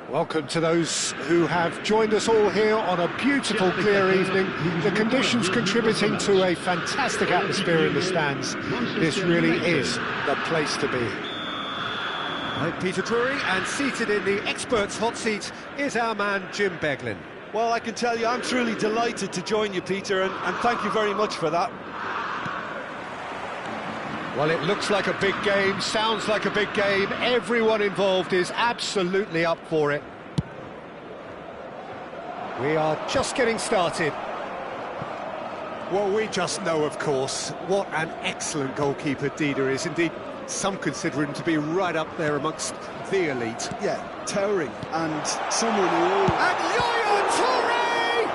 Welcome to those who have joined us all here on a beautiful, clear evening. The conditions contributing to a fantastic atmosphere in the stands. This really is the place to be. I'm Peter Drury, and seated in the experts' hot seat is our man Jim Beglin. Well, I can tell you I'm truly delighted to join you, Peter, and thank you very much for that. Well, it looks like a big game, sounds like a big game. Everyone involved is absolutely up for it. We are just getting started. Well, we just know, of course, what an excellent goalkeeper Dida is. Indeed, some consider him to be right up there amongst the elite. Yeah, towering, and someone who... And Yaya Toure!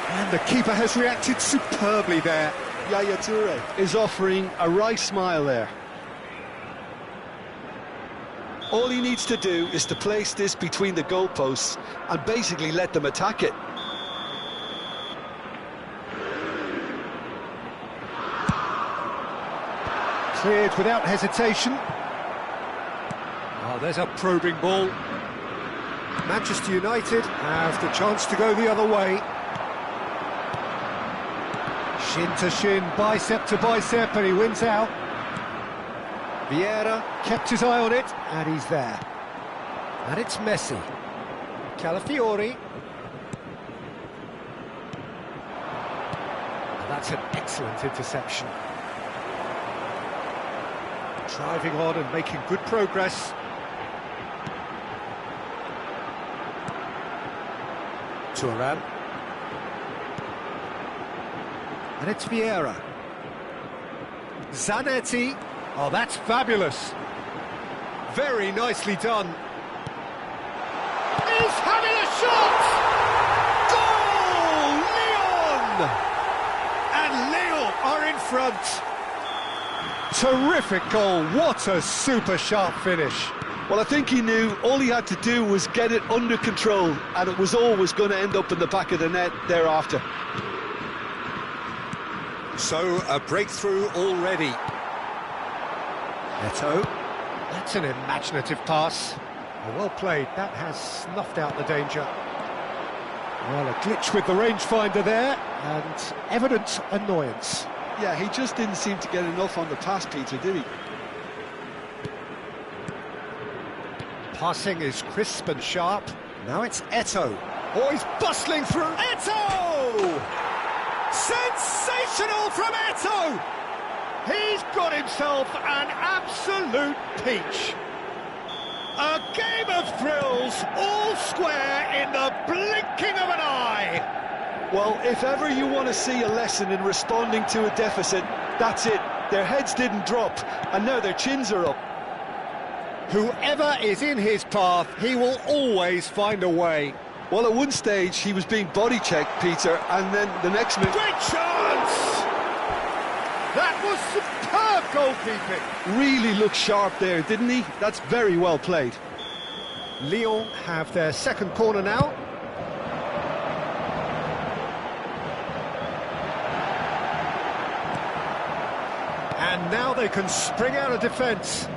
And the keeper has reacted superbly there. Yaya Toure is offering a wry smile there. All he needs to do is to place this between the goalposts and basically let them attack it. Cleared without hesitation. Oh, there's a probing ball. Manchester United have the chance to go the other way. Shin to shin, bicep to bicep, and he wins out. Vieira kept his eye on it, and he's there. And it's Messi. Calafiori. And that's an excellent interception. Driving on and making good progress. Thuram. And it's Vieira. Zanetti. Oh, that's fabulous. Very nicely done. He's having a shot! Goal! Lyon! And Lyon are in front. Terrific goal. What a super sharp finish. Well, I think he knew all he had to do was get it under control, and it was always going to end up in the back of the net thereafter. So, a breakthrough already. Neto. That's an imaginative pass. Oh, well played. That has snuffed out the danger. Well, a glitch with the rangefinder there, and evident annoyance. Yeah, he just didn't seem to get enough on the pass, Peter, did he? Passing is crisp and sharp. Now it's Eto'o. Oh, he's bustling through. Eto'o! Sensational from Eto'o! He's got himself an absolute peach. A game of thrills, all square in the blinking of an eye. Well, if ever you want to see a lesson in responding to a deficit, that's it. Their heads didn't drop, and now their chins are up. Whoever is in his path, he will always find a way. Well, at one stage, he was being body-checked, Peter, and then the next minute... Great chance! That was superb goalkeeping. Really looked sharp there, didn't he? That's very well played. Lyon have their second corner now. And now they can spring out of defence.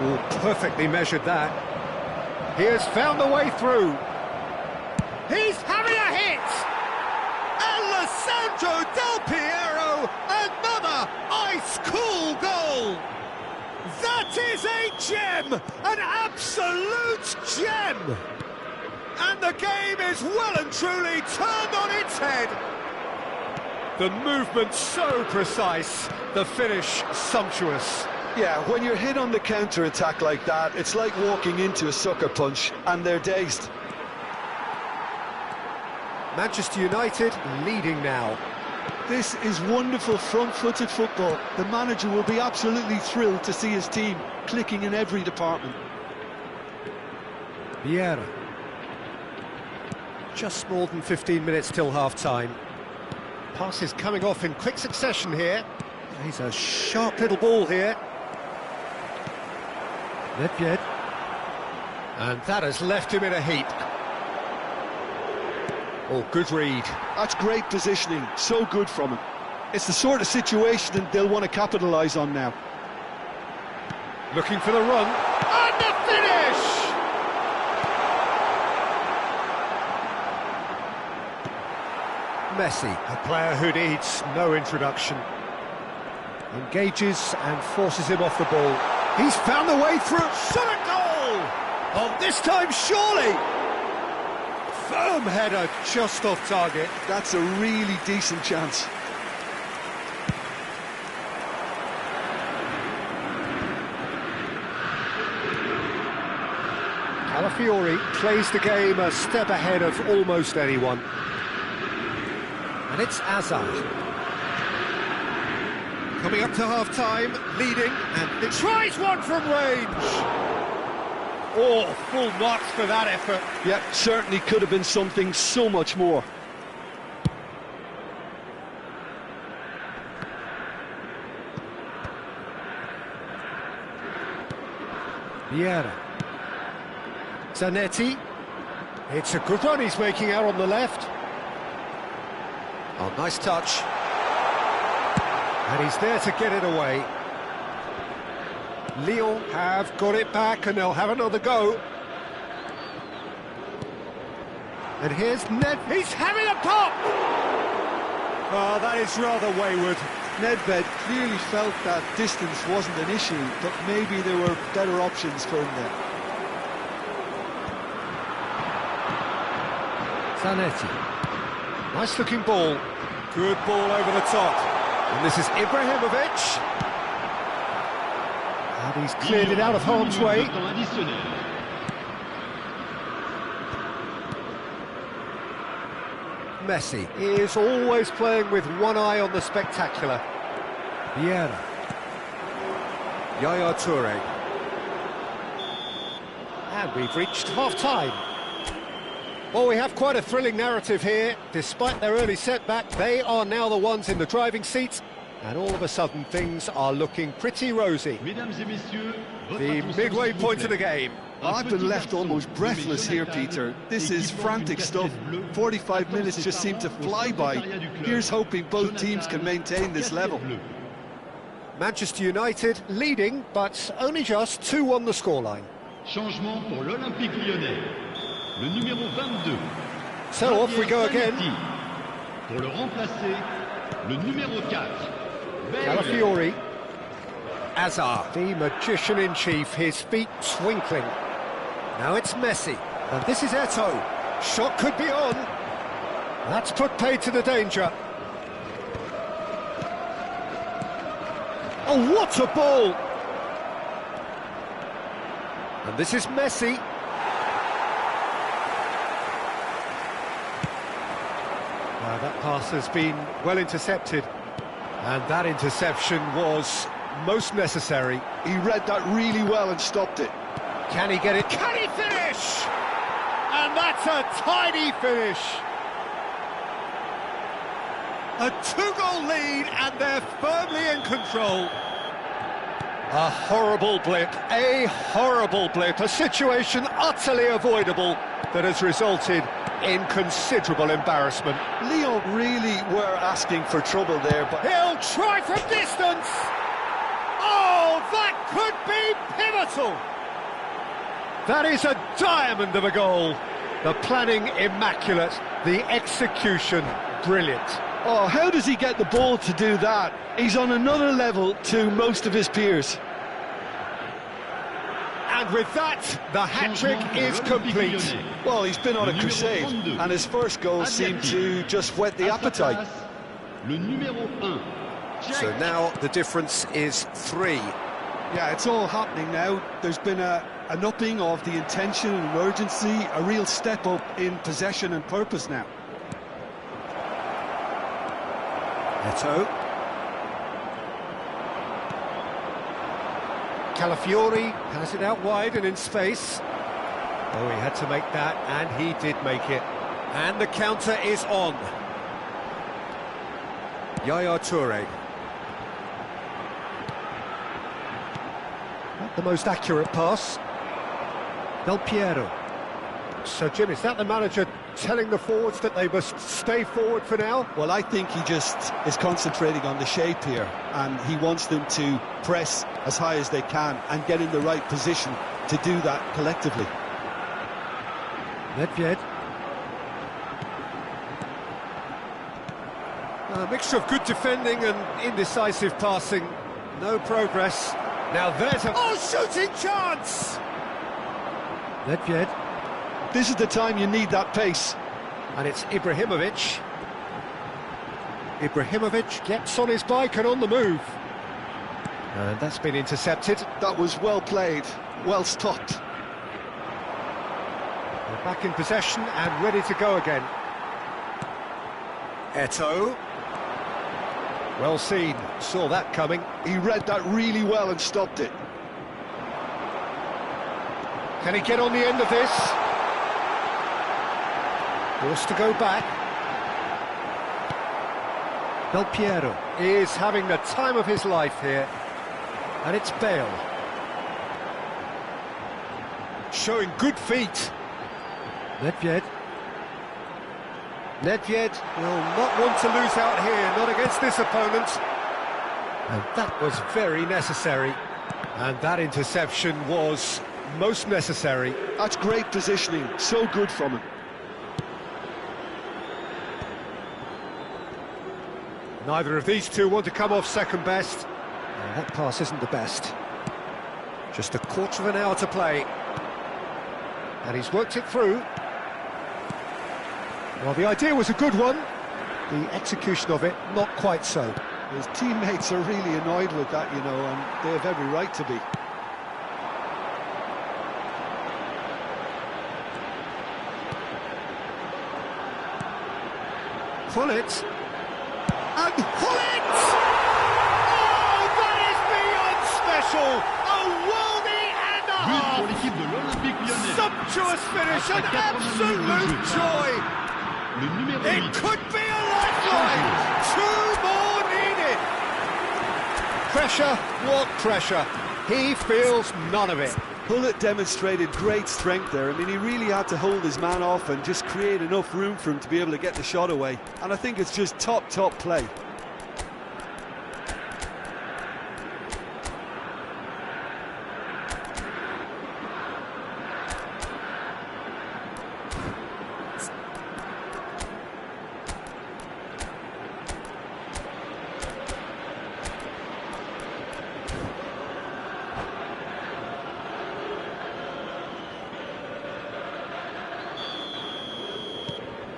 Oh, perfectly measured that. He has found the way through. He's having a hit! Alessandro Del Piero, another ice-cool goal! That is a gem! An absolute gem! And the game is well and truly turned on its head. The movement so precise, the finish sumptuous. Yeah, when you're hit on the counter-attack like that, it's like walking into a sucker punch, and they're dazed. Manchester United leading now. This is wonderful front-footed football. The manager will be absolutely thrilled to see his team clicking in every department. Vieira. Just more than 15 minutes till half-time. Passes coming off in quick succession here. He's a sharp little ball here. Nedved. And that has left him in a heap. Oh, good read. That's great positioning, so good from him. It's the sort of situation that they'll want to capitalise on now. Looking for the run. And the finish! Messi, a player who needs no introduction. Engages and forces him off the ball. He's found the way through. Shot a goal! Oh, this time surely! Firm header just off target. That's a really decent chance. Calafiori plays the game a step ahead of almost anyone. And it's Hazard. Coming up to half-time, leading, and it tries one from range. Oh, full marks for that effort. Yeah, certainly could have been something so much more. Vieira. Zanetti. It's a good run he's making out on the left. Oh, nice touch. And he's there to get it away. Lyon have got it back and they'll have another go. And here's Ned. He's having a pop! Oh, that is rather wayward. Nedved clearly felt that distance wasn't an issue, but maybe there were better options for him there. Zanetti. Nice looking ball. Good ball over the top. And this is Ibrahimovic. And he's cleared it out of harm's way. Messi is always playing with one eye on the spectacular. Vieira. Yaya Toure. And we've reached half-time. Well, we have quite a thrilling narrative here. Despite their early setback, they are now the ones in the driving seat, and all of a sudden things are looking pretty rosy. The midway point of the game. I've been left almost breathless here, Peter. This is frantic stuff. 45 minutes just seem to fly by. Here's hoping both teams can maintain this level. Manchester United leading, but only just 2-1 the scoreline. Changement pour l'Olympique Lyonnais. Le numéro 22. So off we go again. Pour le remplacer, le numéro 4. Calafiori. Hazard, the magician-in-chief, his feet twinkling. Now it's Messi, and this is Eto'o. Shot could be on. That's put paid to the danger. Oh, what a ball! And this is Messi. That pass has been well intercepted, and that interception was most necessary. He read that really well and stopped it. Can he get it? Can he finish? And that's a tidy finish. A 2-goal lead, and they're firmly in control. A horrible blip, a situation utterly avoidable that has resulted in considerable embarrassment. Lyon really were asking for trouble there, but he'll try from distance. Oh, that could be pivotal. That is a diamond of a goal. The planning immaculate, the execution brilliant. Oh, how does he get the ball to do that? He's on another level to most of his peers. And with that, the hat-trick is complete. Well, he's been on a crusade, and his first goal seemed to just whet the appetite. So now the difference is 3. Yeah, it's all happening now. There's been an upping of the intention and urgency, a real step up in possession and purpose now. Eto'o. Calafiori has it out wide and in space. Oh, he had to make that, and he did make it. And the counter is on. Yaya Toure. Not the most accurate pass. Del Piero. So, Jim, is that the manager telling the forwards that they must stay forward for now? Well, I think he just is concentrating on the shape here, and he wants them to press as high as they can and get in the right position to do that collectively. Nedved. A mixture of good defending and indecisive passing. No progress. Now there's a... Oh, shooting chance! Nedved. This is the time you need that pace. And it's Ibrahimovic. Ibrahimovic gets on his bike and on the move. And that's been intercepted. That was well played, well stopped. They're back in possession and ready to go again. Eto'o. Well seen, saw that coming. He read that really well and stopped it. Can he get on the end of this? Forced to go back. Del Piero is having the time of his life here. And it's Bale. Showing good feet. Nedved. Nedved will not want to lose out here, not against this opponent. And that was very necessary. And that interception was most necessary. That's great positioning, so good from him. Neither of these two want to come off second best. And that pass isn't the best. Just a quarter of an hour to play. And he's worked it through. Well, the idea was a good one. The execution of it, not quite so. His teammates are really annoyed with that, you know, and they have every right to be. Pullet. And Pullet! Oh, that is beyond special! A worldie and a But half! pour l'équipe de l'Olympique Lyonnais. Sumptuous finish, an Après 90 absolute minutes de jeu. joy! Le numéro It 8. could be a lifeline! Two more needed! Pressure, what pressure? He feels none of it. Pullet demonstrated great strength there. I mean, he really had to hold his man off and just create enough room for him to be able to get the shot away. And I think it's just top play.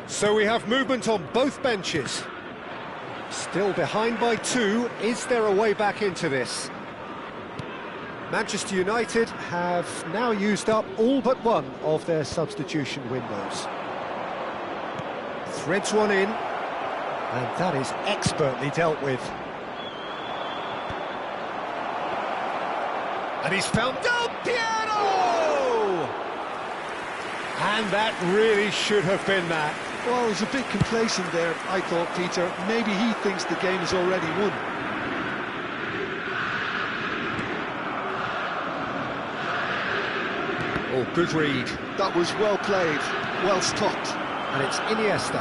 So we have movement on both benches. Still behind by 2. Is there a way back into this? Manchester United have now used up all but one of their substitution windows. Threads one in, and that is expertly dealt with. And he's found Del Piero! And that really should have been that. Well, he was a bit complacent there, I thought, Peter. Maybe he thinks the game is already won. Oh, good read. That was well played, well stopped. And it's Iniesta.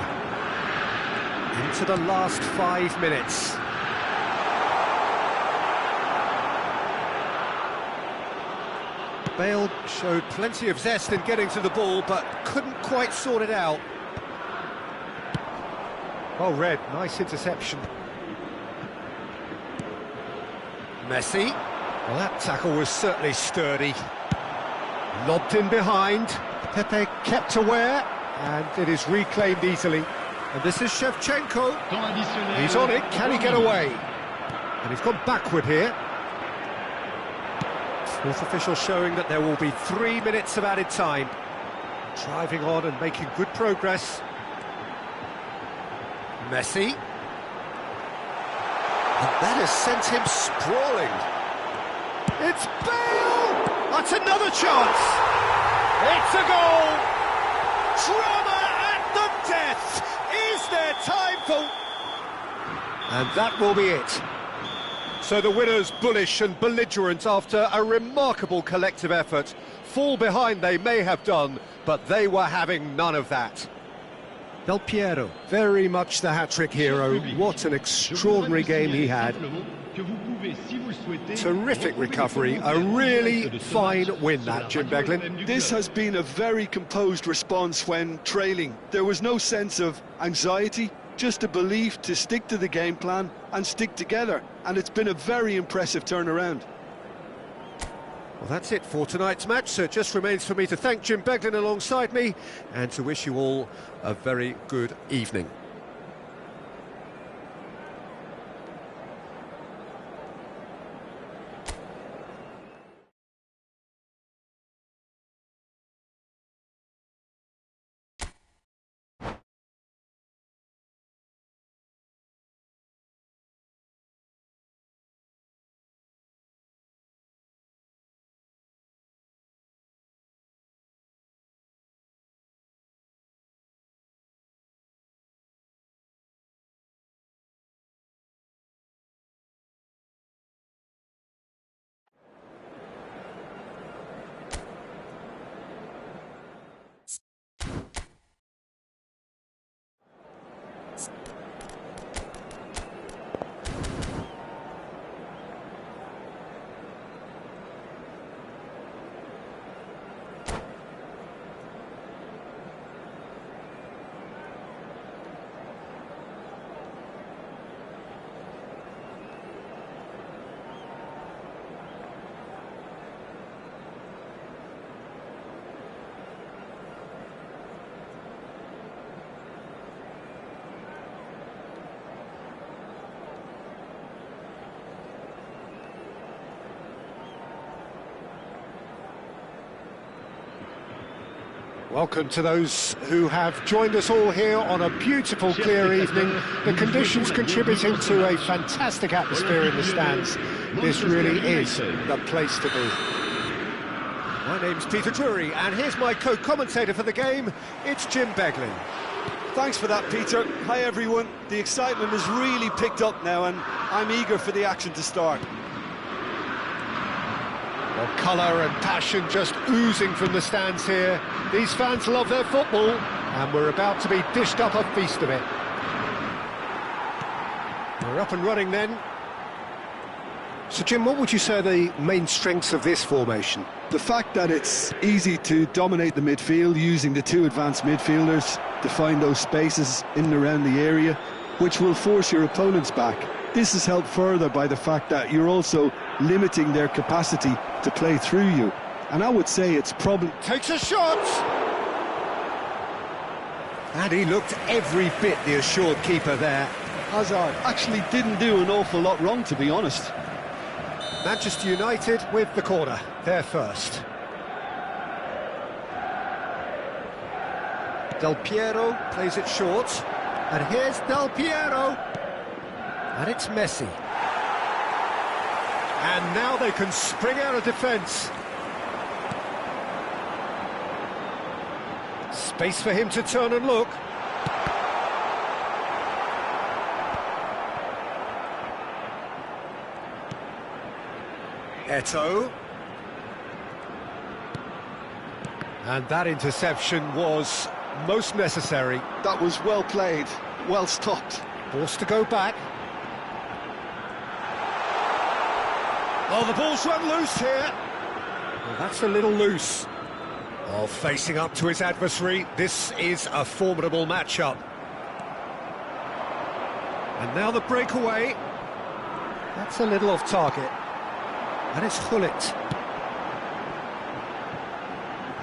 Into the last 5 minutes. Bale showed plenty of zest in getting to the ball, but couldn't quite sort it out. Well read, nice interception. Messi. Well, that tackle was certainly sturdy. Lobbed in behind. Pepe kept aware, and it is reclaimed easily. And this is Shevchenko. He's on it, can he get away? And he's gone backward here. Fourth official showing that there will be 3 minutes of added time. Driving on and making good progress. Messi. And that has sent him sprawling. It's Bale! That's another chance! It's a goal! Drama at the death! Is there time for... And that will be it. So the winners bullish and belligerent after a remarkable collective effort. Fall behind they may have done, but they were having none of that. Del Piero, very much the hat-trick hero. What an extraordinary game he had. Que vous pouvez, si vous Terrific recovery, a really fine win that, Jim Beglin. This has been a very composed response when trailing. There was no sense of anxiety, just a belief to stick to the game plan and stick together, and it's been a very impressive turnaround. Well, that's it for tonight's match, so it just remains for me to thank Jim Beglin alongside me and to wish you all a very good evening. Welcome to those who have joined us all here on a beautiful, clear evening. The conditions contributing to a fantastic atmosphere in the stands. This really is the place to be. My name's Peter Drury, and here's my co-commentator for the game. It's Jim Beglin. Thanks for that, Peter. Hi, everyone. The excitement has really picked up now, and I'm eager for the action to start. Well, colour and passion just oozing from the stands here. These fans love their football, and we're about to be dished up a feast of it. We're up and running then. So, Jim, what would you say are the main strengths of this formation? The fact that it's easy to dominate the midfield using the two advanced midfielders to find those spaces in and around the area, which will force your opponents back. This is helped further by the fact that you're also limiting their capacity to play through you. And I would say it's probably... Takes a shot! And he looked every bit the assured keeper there. Hazard actually didn't do an awful lot wrong, to be honest. Manchester United with the corner, they're first. Del Piero plays it short. And here's Del Piero. And it's Messi. And now they can spring out of defence. Space for him to turn and look. Eto'o. And that interception was most necessary. That was well played, well stopped. Forced to go back. Oh, the ball's run loose here. Well, that's a little loose. Oh, facing up to his adversary, this is a formidable matchup. And now the breakaway. That's a little off target. And it's Gullit.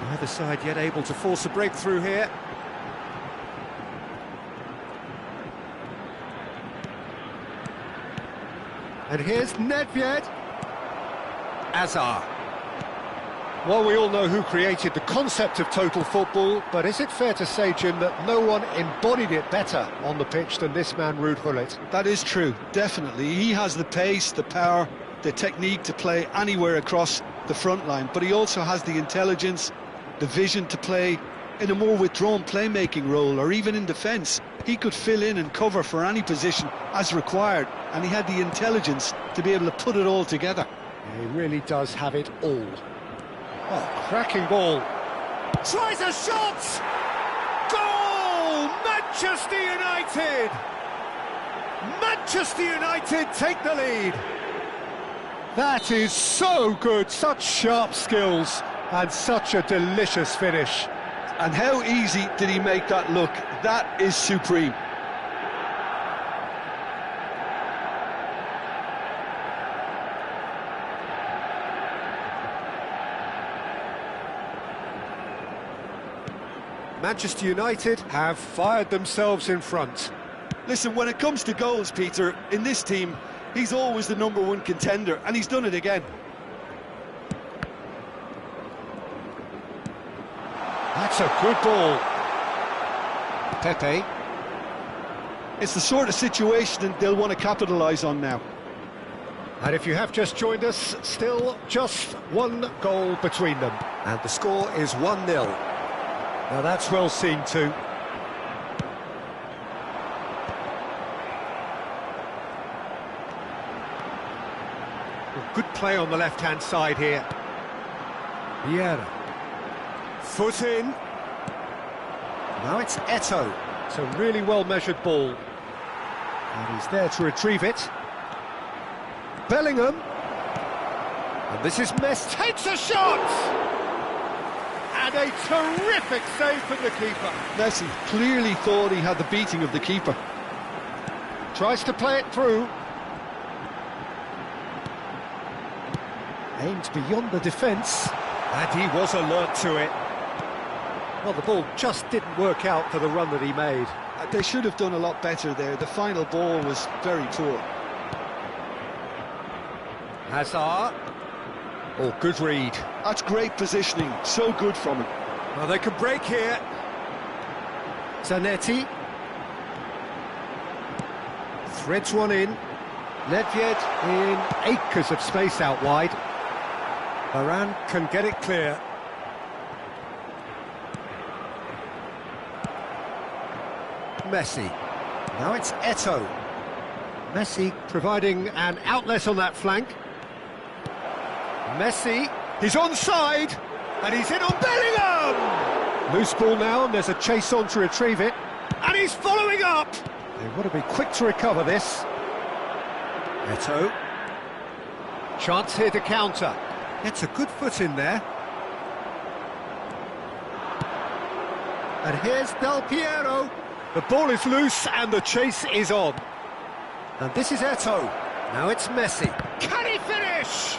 Neither side yet able to force a breakthrough here. And here's Nedved. Azar. Well, we all know who created the concept of total football, but is it fair to say, Jim, that no one embodied it better on the pitch than this man, Ruud Gullit? That is true, definitely. He has the pace, the power, the technique to play anywhere across the front line, but he also has the intelligence, the vision to play in a more withdrawn playmaking role, or even in defence. He could fill in and cover for any position as required, and he had the intelligence to be able to put it all together. He really does have it all. Oh, cracking ball. Tries a shot! Goal! Manchester United! Manchester United take the lead. That is so good, such sharp skills and such a delicious finish. And how easy did he make that look? That is supreme. Manchester United have fired themselves in front. Listen, when it comes to goals, Peter, in this team, he's always the #1 contender, and he's done it again. That's a good ball. Pepe. It's the sort of situation that they'll want to capitalise on now. And if you have just joined us, still just one goal between them. And the score is 1-0. Now that's well seen too. Good play on the left-hand side here. Vieira. Foot in. Now it's Eto'o. It's a really well-measured ball. And he's there to retrieve it. Bellingham. And this is Messi. Takes a shot! And a terrific save from the keeper. Messi clearly thought he had the beating of the keeper. Tries to play it through. Aimed beyond the defence. And he was alert to it. Well, the ball just didn't work out for the run that he made. They should have done a lot better there. The final ball was very poor. Hazard. Oh, good read. That's great positioning. So good from him. Well, they can break here. Zanetti. Threads one in. Nedved in acres of space out wide. Varane can get it clear. Messi. Now it's Eto'o. Messi providing an outlet on that flank. Messi, he's onside, and he's in on Bellingham! Loose ball now, and there's a chase on to retrieve it. And he's following up! They want to be quick to recover this. Eto'o. Chance here to counter. Gets a good foot in there. And here's Del Piero. The ball is loose and the chase is on. And this is Eto'o. Now it's Messi. Can he finish?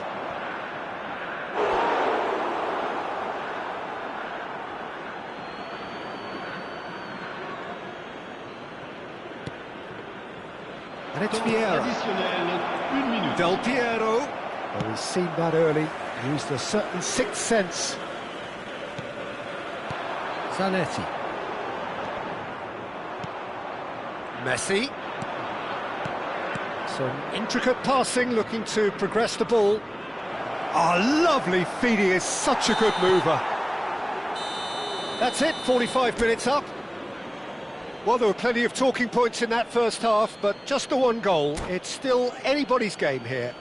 And it's Vieira. Additionnel, 1 minute. Del Piero. Well, we've seen that early. Used a certain sixth sense. Zanetti. Messi. Some intricate passing, looking to progress the ball. Oh, lovely feed, he is such a good mover. That's it, 45 minutes up. Well, there were plenty of talking points in that first half, but just the one goal. It's still anybody's game here.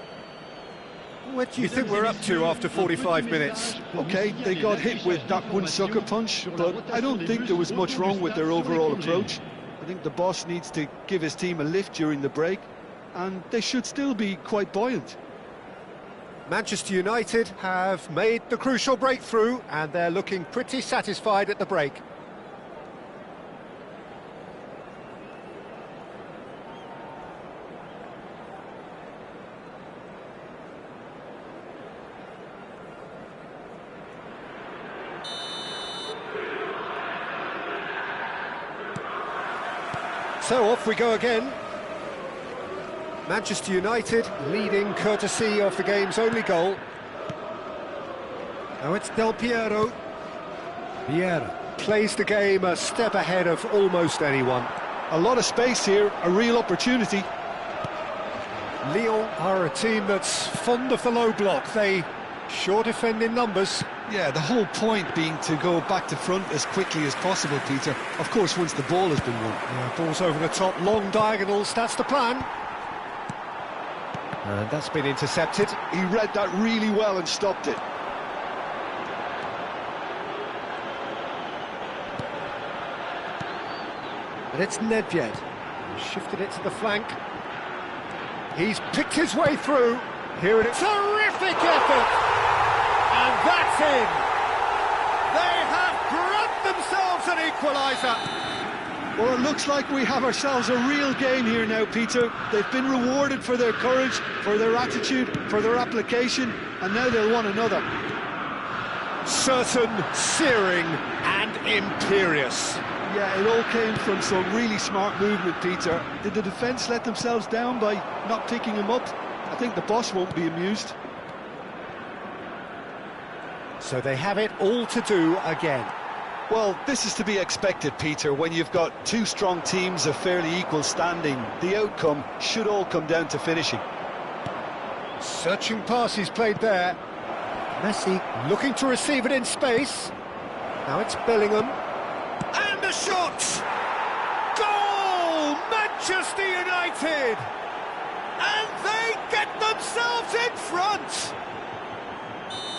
What do you think we're up to after 45 minutes? Okay, they got hit with that one sucker punch, but I don't think there was much wrong with their overall approach. I think the boss needs to give his team a lift during the break, and they should still be quite buoyant. Manchester United have made the crucial breakthrough, and they're looking pretty satisfied at the break. So off we go again. Manchester United leading courtesy of the game's only goal. Now it's Del Piero. Vieira plays the game a step ahead of almost anyone. A lot of space here, a real opportunity. Lyon are a team that's fond of the low block. They sure defend in numbers. Yeah, the whole point being to go back to front as quickly as possible, Peter. Of course, once the ball has been won. Yeah, ball's over the top, long diagonals, that's the plan. And that's been intercepted. He read that really well and stopped it. And it's Nedved. Shifted it to the flank. He's picked his way through. Here it is. Terrific effort! And that's in! They have grabbed themselves an equaliser! Well, it looks like we have ourselves a real game here now, Peter. They've been rewarded for their courage, for their attitude, for their application, and now they'll want another. Certain, searing, and imperious. Yeah, it all came from some really smart movement, Peter. Did the defence let themselves down by not picking him up? I think the boss won't be amused. So they have it all to do again. Well, this is to be expected, Peter, when you've got two strong teams of fairly equal standing. The outcome should all come down to finishing. Searching pass he's played there. Messi looking to receive it in space. Now it's Bellingham. And the shot! Goal! Manchester United! And they get themselves in front!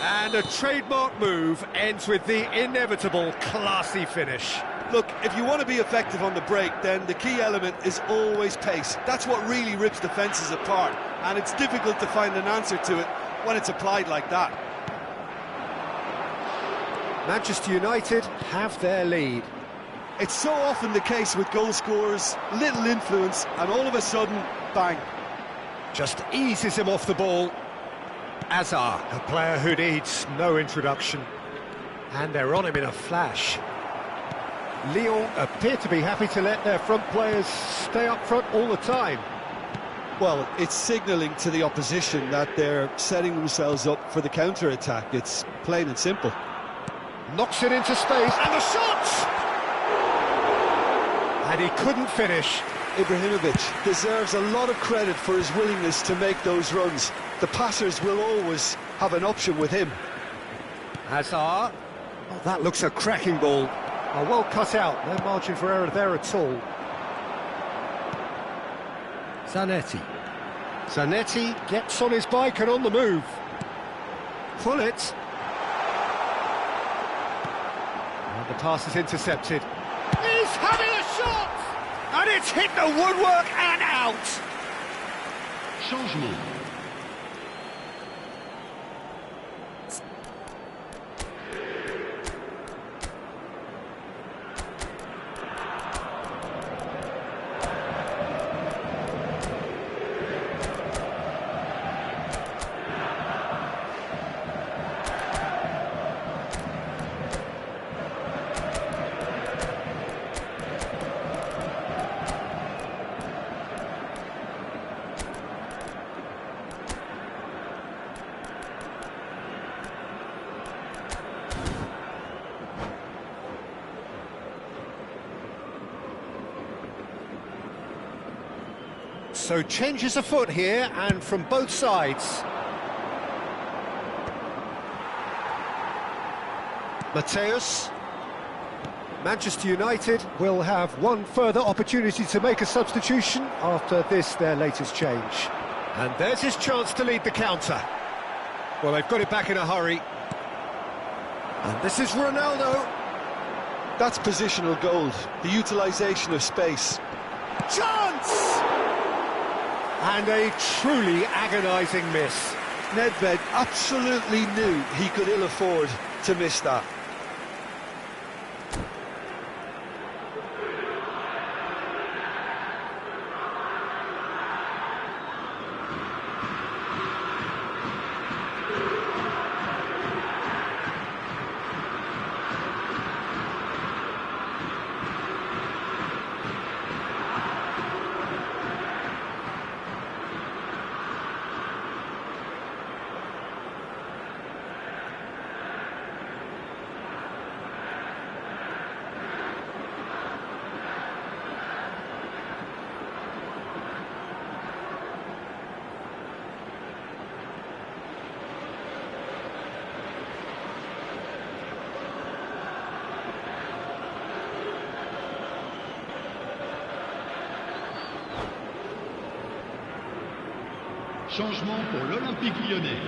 And a trademark move ends with the inevitable classy finish. Look, if you want to be effective on the break, then the key element is always pace. That's what really rips defences apart, and it's difficult to find an answer to it when it's applied like that. Manchester United have their lead. It's so often the case with goal scorers, little influence, and all of a sudden, bang. Just eases him off the ball. Hazard, a player who needs no introduction. And they're on him in a flash. Lyon appear to be happy to let their front players stay up front all the time. Well, it's signalling to the opposition that they're setting themselves up for the counter-attack. It's plain and simple. Knocks it into space, and the shot! And he couldn't finish. Ibrahimovic deserves a lot of credit for his willingness to make those runs. The passers will always have an option with him. Hazard. Oh, that looks a cracking ball. Oh, well cut out, no margin for error there at all. Zanetti. Zanetti gets on his bike and on the move. Pullet. And the pass is intercepted. He's having a shot! And it's hit the woodwork and out! Changement. So changes afoot here, and from both sides. Mateus. Manchester United will have one further opportunity to make a substitution after this, their latest change. And there's his chance to lead the counter. Well, they've got it back in a hurry. And this is Ronaldo. That's positional gold, the utilisation of space. Chance! And a truly agonising miss. Nedved absolutely knew he could ill afford to miss that. Changement pour l'Olympique Lyonnais.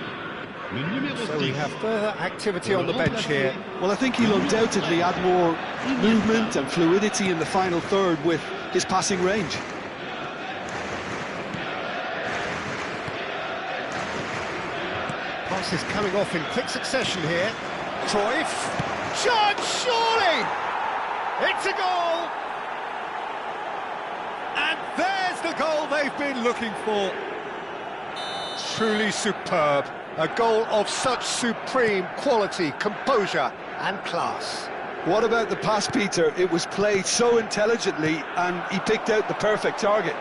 Le numéro 6. So we have further activity on the bench here. Well, I think he'll undoubtedly add more movement and fluidity in the final third with his passing range. Pass is coming off in quick succession here. Cruyff. Chance, surely! It's a goal! And there's the goal they've been looking for. Truly superb. A goal of such supreme quality, composure and class. What about the pass, Peter? It was played so intelligently and he picked out the perfect target.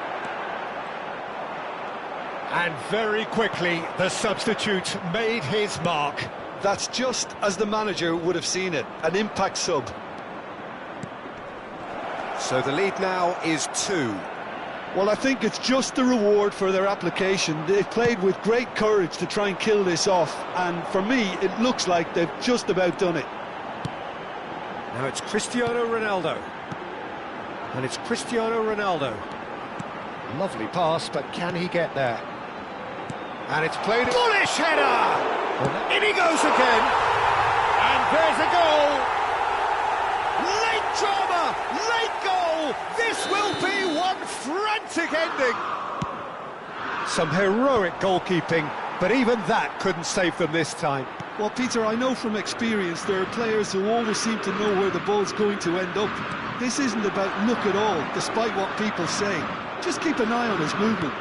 And very quickly, the substitute made his mark. That's just as the manager would have seen it, an impact sub. So the lead now is 2. Well, I think it's just the reward for their application. They've played with great courage to try and kill this off, and for me, it looks like they've just about done it. Now it's Cristiano Ronaldo. And it's Cristiano Ronaldo. Lovely pass, but can he get there? And it's played... Bullish header! In he goes again. And there's a goal! Late drama! Late goal! This will be one frantic ending! Some heroic goalkeeping, but even that couldn't save them this time. Well, Peter, I know from experience there are players who always seem to know where the ball's going to end up. This isn't about luck at all, despite what people say. Just keep an eye on his movement.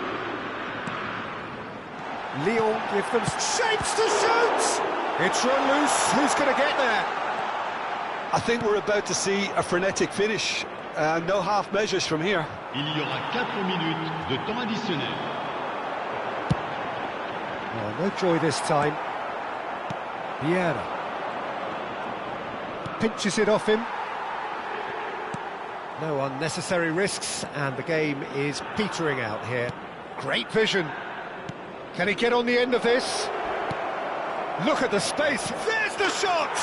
Lyon give them shapes to shoot! It's run loose, who's going to get there? I think we're about to see a frenetic finish. No half measures from here. Il y aura 4 minutes de temps additionnel. Oh, no joy this time. Vieira. Pinches it off him. No unnecessary risks, and the game is petering out here. Great vision. Can he get on the end of this? Look at the space. There's the shot!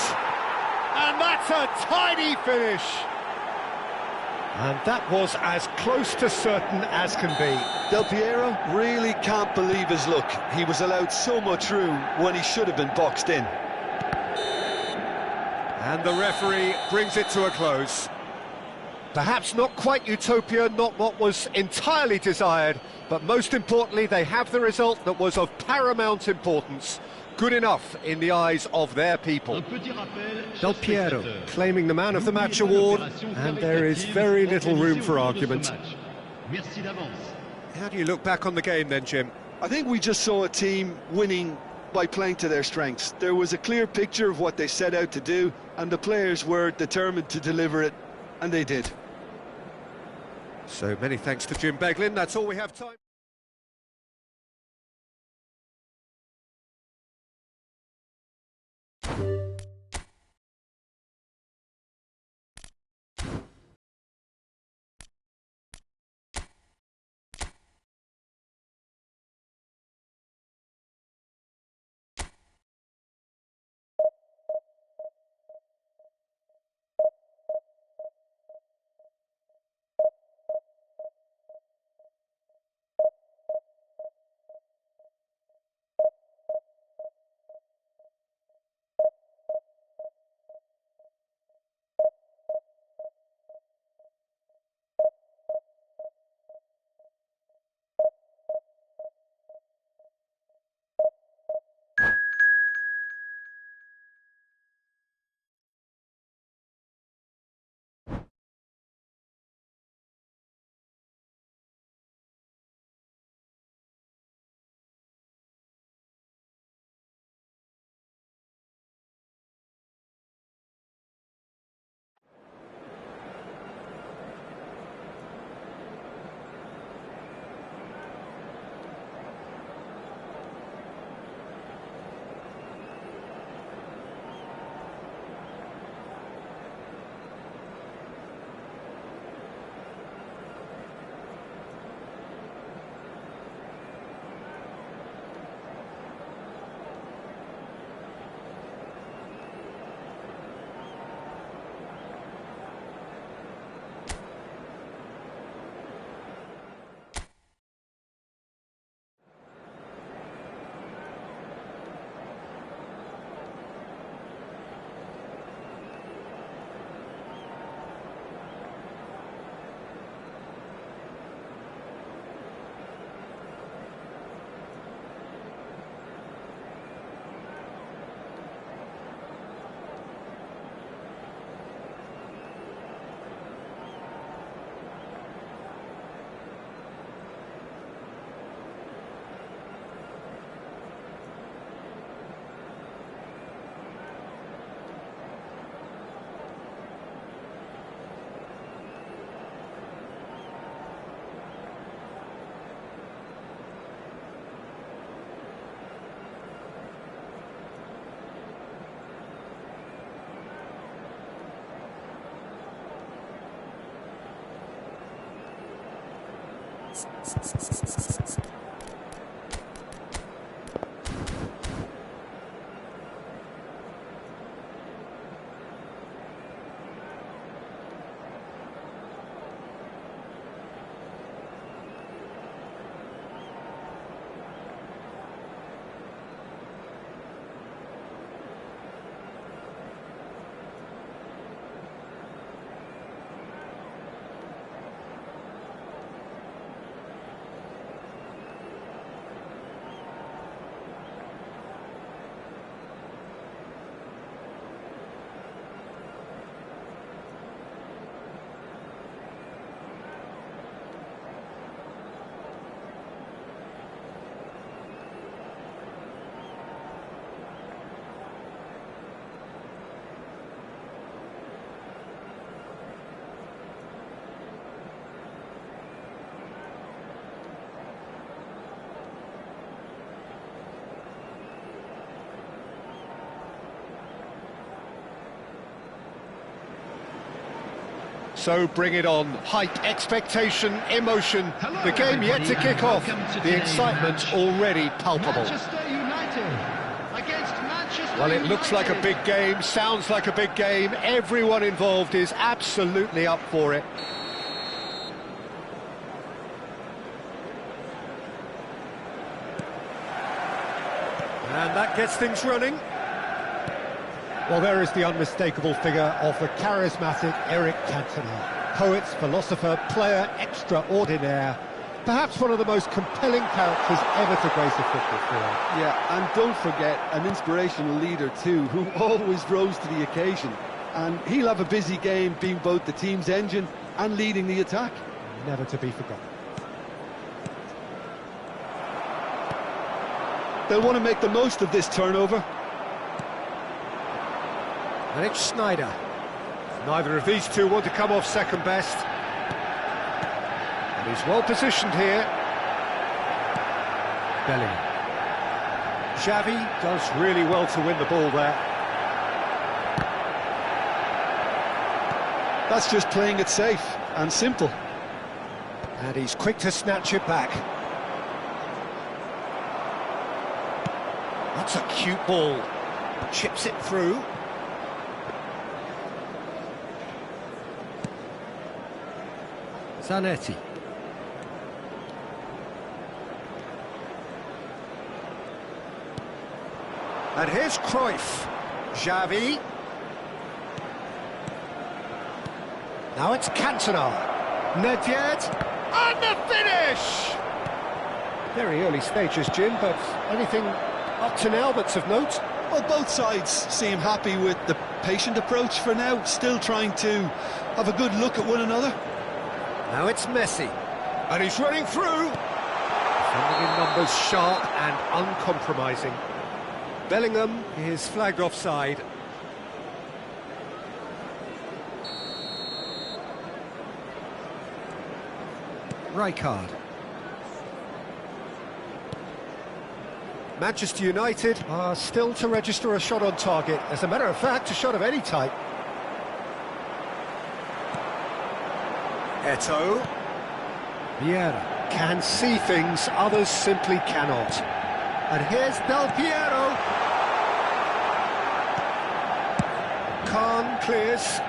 And that's a tiny finish. And that was as close to certain as can be. Del Piero really can't believe his luck. He was allowed so much room when he should have been boxed in. And the referee brings it to a close. Perhaps not quite utopia, not what was entirely desired, but most importantly, they have the result that was of paramount importance. Good enough in the eyes of their people. Del Piero claiming the Man of the Match award, and there is very little room for argument. How do you look back on the game then, Jim? I think we just saw a team winning by playing to their strengths. There was a clear picture of what they set out to do, and the players were determined to deliver it, and they did. So many thanks to Jim Beglin. That's all we have time So bring it on. Hype, expectation, emotion. Hello, The game yet to everybody, kick off. and welcome to The today's excitement match. already palpable. Manchester United against Manchester Well, it looks like a United. big game, sounds like a big game. Everyone involved is absolutely up for it. And that gets things running. Well, there is the unmistakable figure of the charismatic Eric Cantona. Poet, philosopher, player extraordinaire. Perhaps one of the most compelling characters ever to grace a football field. Yeah, and don't forget, an inspirational leader too, who always rose to the occasion. And he'll have a busy game being both the team's engine and leading the attack. Never to be forgotten. They'll want to make the most of this turnover. And it's Sneijder. Neither of these two want to come off second best. And he's well positioned here. Bellingham. Xavi does really well to win the ball there. That's just playing it safe and simple. And he's quick to snatch it back. That's a cute ball. Chips it through. Zanetti. And here's Cruyff. Xavi. Now it's Cantona. Nedved. And the finish! Very early stages, Jim, but anything up to now that's of note? Well, both sides seem happy with the patient approach for now, still trying to have a good look at one another. Now it's Messi. And he's running through. Sending in numbers sharp and uncompromising. Bellingham is flagged offside. Rijkaard. Manchester United are still to register a shot on target. As a matter of fact, a shot of any type. Eto'o. Vieira can see things others simply cannot. And here's Del Piero. Khan clears.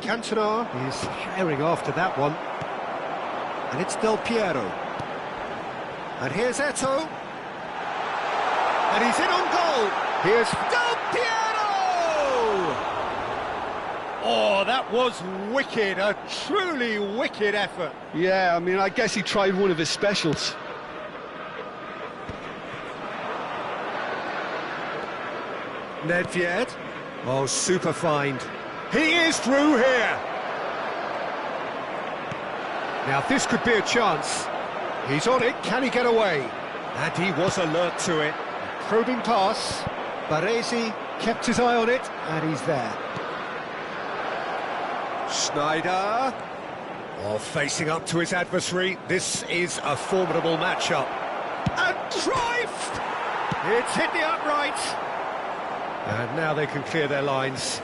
Cantona is herring after that one. And it's Del Piero. And here's Eto'o. And he's in on goal. Here's Del Piero! Oh, that was wicked. A truly wicked effort. Yeah, I mean, I guess he tried one of his specials. Nedved. Oh, super find. He is through here. Now, this could be a chance. He's on it. Can he get away? And he was alert to it. Probing pass. Baresi kept his eye on it, and he's there. Sneijder. Oh, facing up to his adversary. This is a formidable matchup. And Cruyff! It's hit the upright. And now they can clear their lines.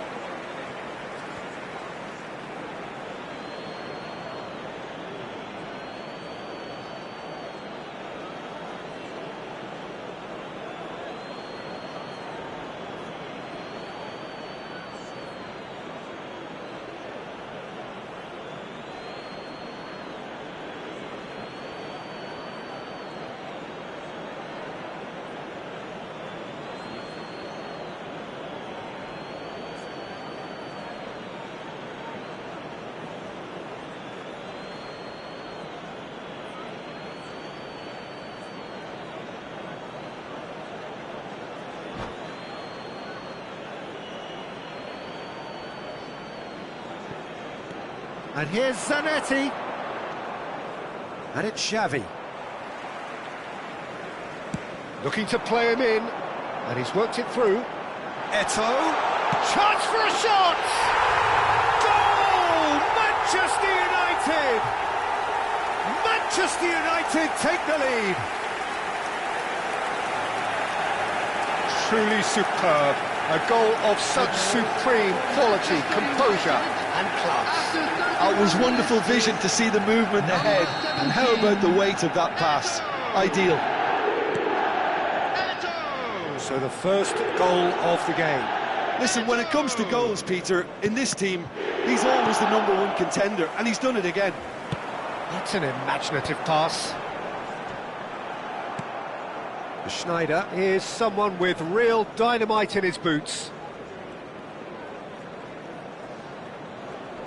And here's Zanetti. And it's Xavi. Looking to play him in. And he's worked it through. Eto'o. Chance for a shot! Goal! Manchester United! Manchester United take the lead. Truly superb. A goal of such supreme quality, composure and class. It was wonderful vision to see the movement ahead, and how about the weight of that pass? Ideal. So the first goal of the game. Listen, when it comes to goals, Peter, in this team, he's always the #1 contender, and he's done it again. That's an imaginative pass. Schneider is someone with real dynamite in his boots.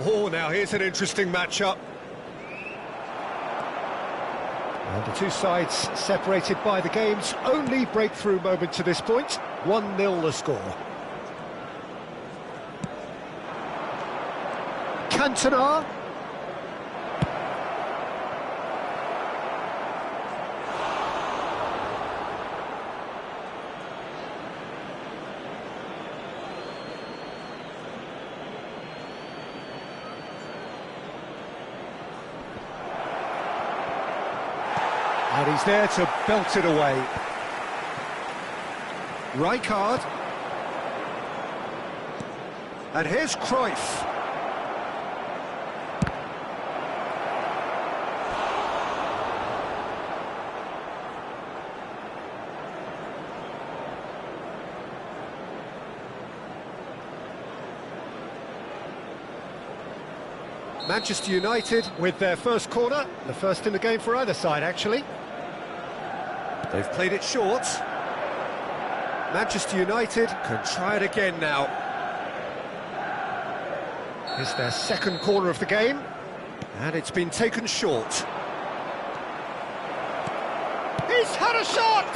Oh, now here's an interesting matchup. And the two sides separated by the game's only breakthrough moment to this point. 1-0 the score. Cantona. And he's there to belt it away. Rijkaard. And here's Cruyff. Manchester United with their first corner, the first in the game for either side, actually. They've played it short. Manchester United can try it again now. It's their second corner of the game, and it's been taken short. He's had a shot!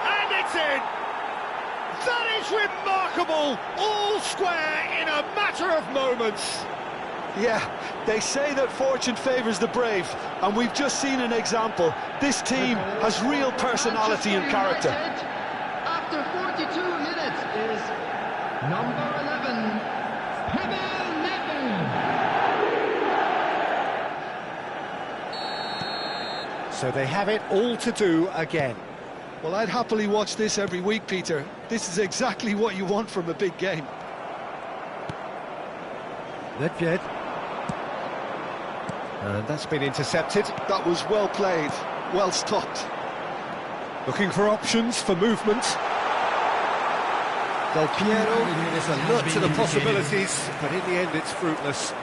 And it's in! That is remarkable! All square in a matter of moments. Yeah, they say that fortune favours the brave, and we've just seen an example. This team has real personality and character. After 42 minutes is number 11, So they have it all to do again. Well, I'd happily watch this every week, Peter. This is exactly what you want from a big game. Nedved. And that's been intercepted. That was well played, well stopped. Looking for options for movement. Del Piero is alert to the possibilities, but in the end it's fruitless.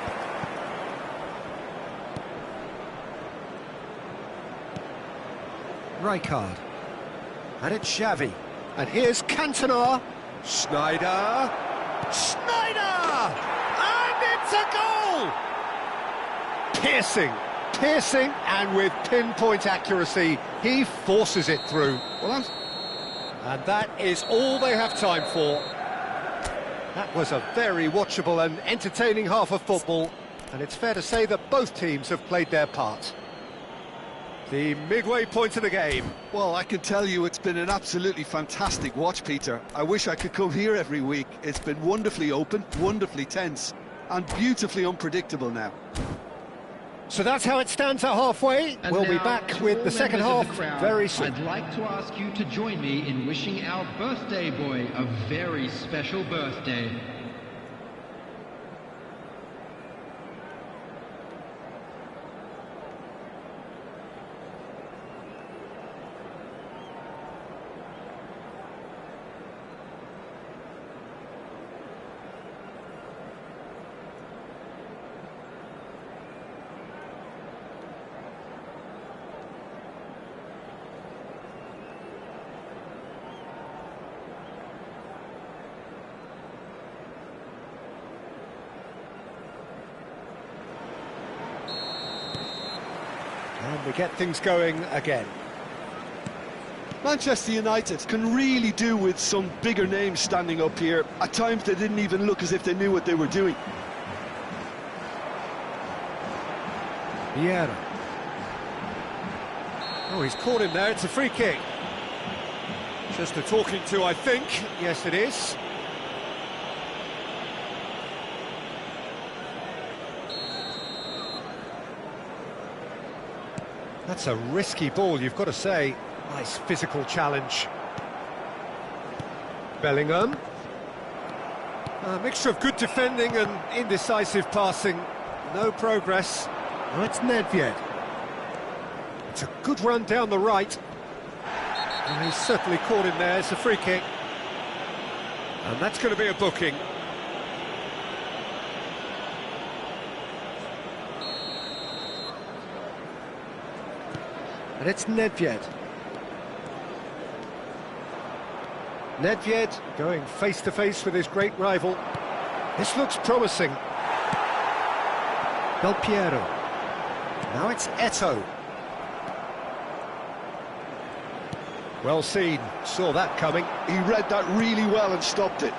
Rijkaard. And it's Xavi. And here's Cantona. Schneider. Schneider! And it's a goal! Piercing, and with pinpoint accuracy, he forces it through. And that is all they have time for. That was a very watchable and entertaining half of football, and it's fair to say that both teams have played their part. The midway point of the game. Well, I can tell you it's been an absolutely fantastic watch, Peter. I wish I could come here every week. It's been wonderfully open, wonderfully tense, and beautifully unpredictable now. So that's how it stands at halfway. And We'll be now, back to with all the second members half of the crowd, very soon. I'd like to ask you to join me in wishing our birthday boy a very special birthday. And we get things going again. Manchester United can really do with some bigger names standing up here. At times they didn't even look as if they knew what they were doing. Vieira. Oh, he's caught him there. It's a free kick. Just a talking to, I think. Yes, it is. That's a risky ball, you've got to say. Nice physical challenge. Bellingham. A mixture of good defending and indecisive passing. No progress. Oh, it's Nedved. It's a good run down the right. And he's certainly caught him there. It's a free kick. And that's going to be a booking. And it's Nedved. Nedved going face-to-face with his great rival. This looks promising. Del Piero. Now it's Eto'o. Well seen, saw that coming. He read that really well and stopped it.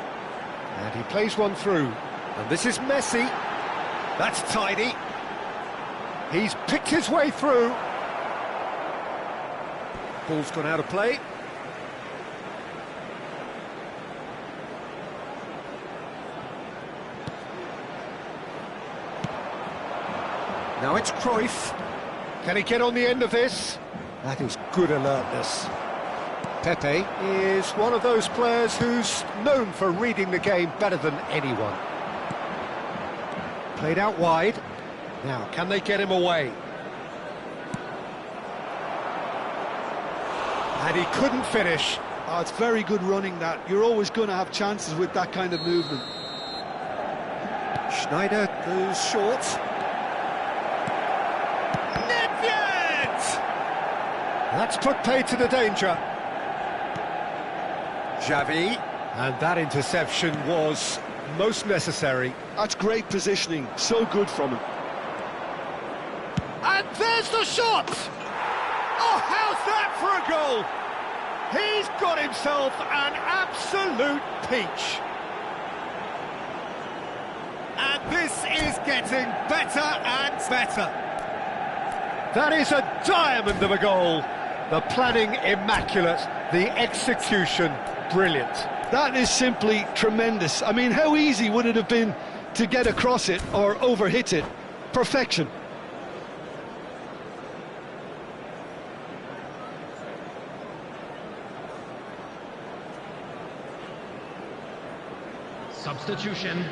And he plays one through. And this is Messi. That's tidy. He's picked his way through. Ball's gone out of play. Now it's Cruyff. Can he get on the end of this? That is good alertness. Pepe is one of those players who's known for reading the game better than anyone. Played out wide. Now, can they get him away? And he couldn't finish. Oh, it's very good running that. You're always going to have chances with that kind of movement. Schneider goes short. Nedved! That's put paid to the danger. Xavi. And that interception was most necessary. That's great positioning. So good from him. And there's the shot! Oh, how's that for a goal? He's got himself an absolute peach. And this is getting better and better. That is a diamond of a goal. The planning immaculate, the execution brilliant. That is simply tremendous. I mean, how easy would it have been to get across it or overhit it? Perfection. Substitution.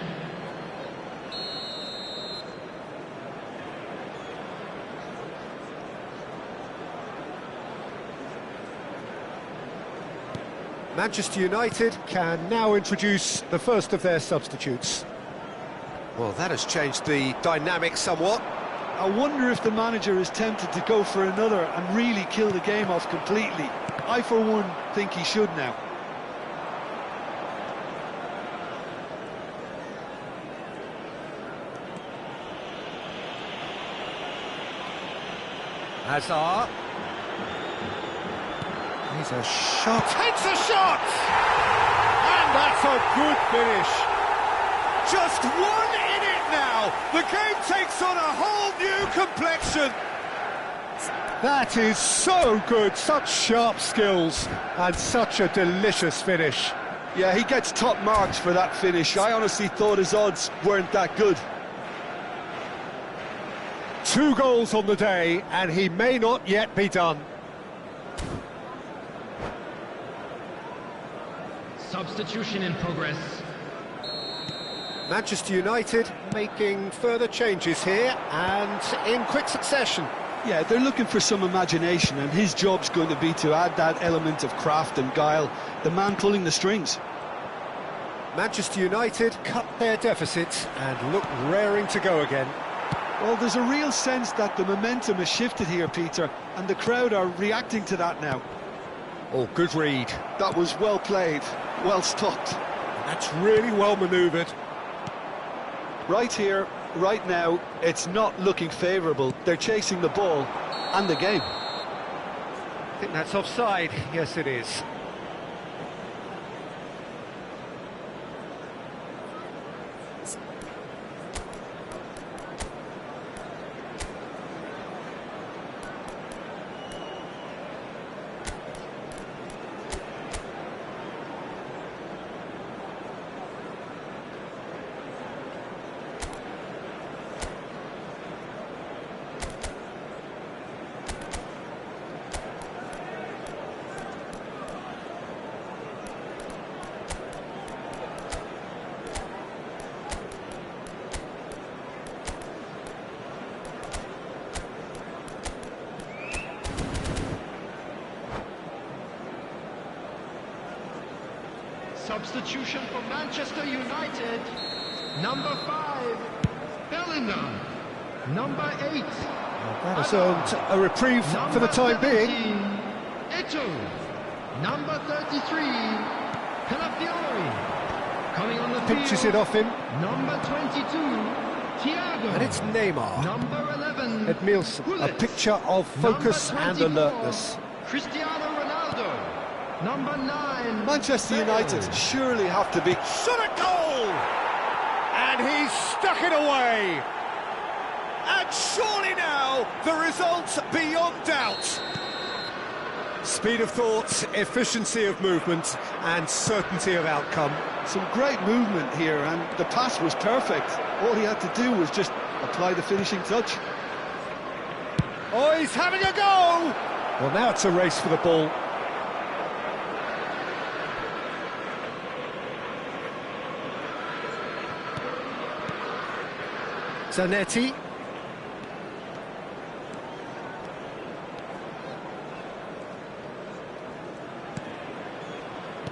Manchester United can now introduce the first of their substitutes. Well, that has changed the dynamic somewhat. I wonder if the manager is tempted to go for another and really kill the game off completely. I, for one, think he should now. Hazard. He's a shot. Takes a shot! And that's a good finish. Just one in it now. The game takes on a whole new complexion. That is so good. Such sharp skills and such a delicious finish. Yeah, he gets top marks for that finish. I honestly thought his odds weren't that good. 2 goals on the day, and he may not yet be done. Substitution in progress. Manchester United making further changes here, and in quick succession. Yeah, they're looking for some imagination, and his job's going to be to add that element of craft and guile, the man pulling the strings. Manchester United cut their deficit and look raring to go again. Well, there's a real sense that the momentum has shifted here, Peter, and the crowd are reacting to that now. Oh, good read. That was well played, well stopped. That's really well manoeuvred. Right here, right now, it's not looking favourable. They're chasing the ball and the game. I think that's offside. Yes, it is. Substitution for Manchester United. Number 5, Bellingham. Number 8, That has earned a reprieve for the time being. Eto'o. Number 33, Calafiori. Coming on the field. Pinches it off him. Number 22, Thiago. And it's Neymar. Number 11, Edmilson, a picture of focus and alertness. Cristiano Ronaldo. Number 9, Manchester United surely have to be... Shot at goal! And he's stuck it away! And surely now, the result's beyond doubt. Speed of thought, efficiency of movement, and certainty of outcome. Some great movement here, and the pass was perfect. All he had to do was just apply the finishing touch. Oh, he's having a go! Well, now it's a race for the ball. Zanetti.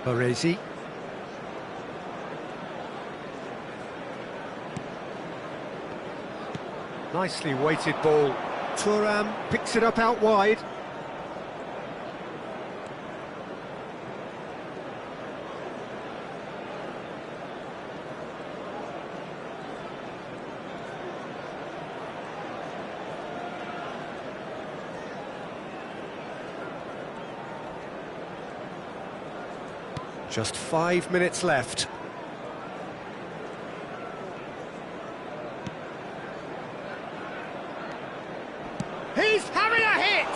Baresi. Nicely weighted ball. Thuram picks it up out wide. Just 5 minutes left. He's having a hit!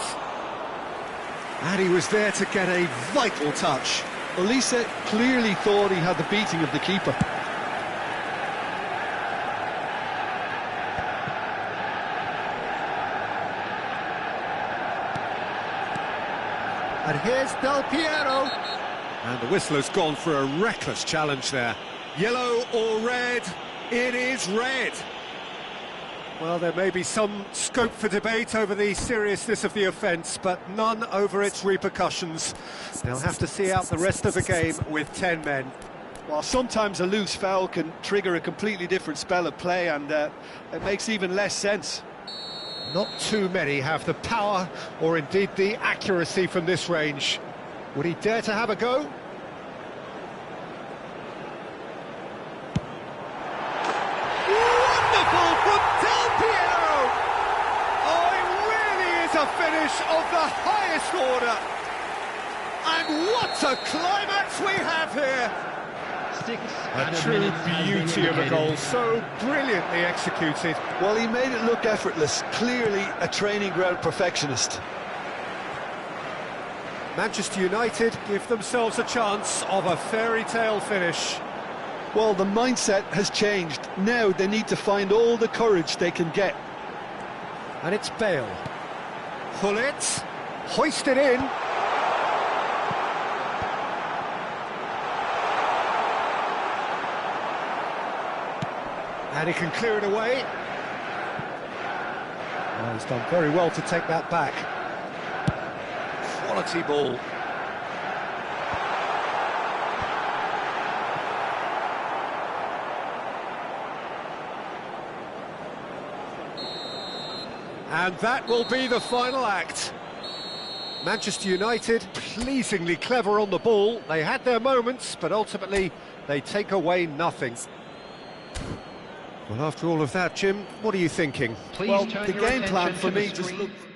And he was there to get a vital touch. Olise clearly thought he had the beating of the keeper. And here's Del Piero. And the whistler's gone for a reckless challenge there. Yellow or red? It is red. Well, there may be some scope for debate over the seriousness of the offence, but none over its repercussions. They'll have to see out the rest of the game with 10 men. While sometimes a loose foul can trigger a completely different spell of play, and it makes even less sense. Not too many have the power or indeed the accuracy from this range. Would he dare to have a go? Wonderful from Del Piero! Oh, it really is a finish of the highest order. And what a climax we have here! A true beauty of a goal, so brilliantly executed. Well, he made it look effortless, clearly a training ground perfectionist. Manchester United give themselves a chance of a fairy tale finish. Well, the mindset has changed. Now they need to find all the courage they can get. And it's Bale. Pull it, hoist it in. And he can clear it away. Oh, he's done very well to take that back. Quality ball. And that will be the final act. Manchester United, pleasingly clever on the ball. They had their moments, but ultimately they take away nothing. Well, after all of that, Jim, what are you thinking? Please Well, turn the your game plan attention for to the me just screen. looked...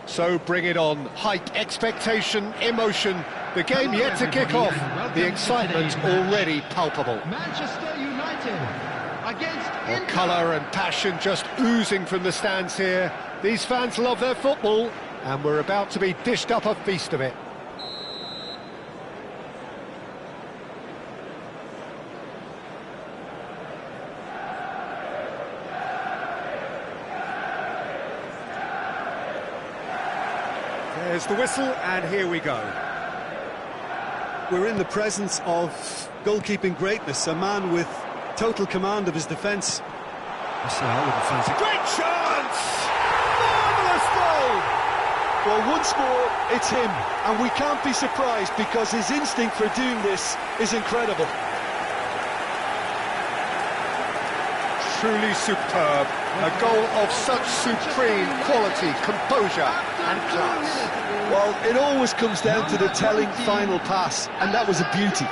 So bring it on. Hype, expectation, emotion. The game Hello, yet to kick everybody, off. and welcome The to excitement today's match. already palpable. Manchester United against Well, Inter. colour and passion just oozing from the stands here. These fans love their football, and we're about to be dished up a feast of it. There's the whistle, and here we go. We're in the presence of goalkeeping greatness, a man with total command of his defence. Great chance! Marvellous goal! Well, once more, it's him, and we can't be surprised because his instinct for doing this is incredible. truly superb. A goal of such supreme quality, composure and class. Well, it always comes down to the telling final pass, and that was a beauty.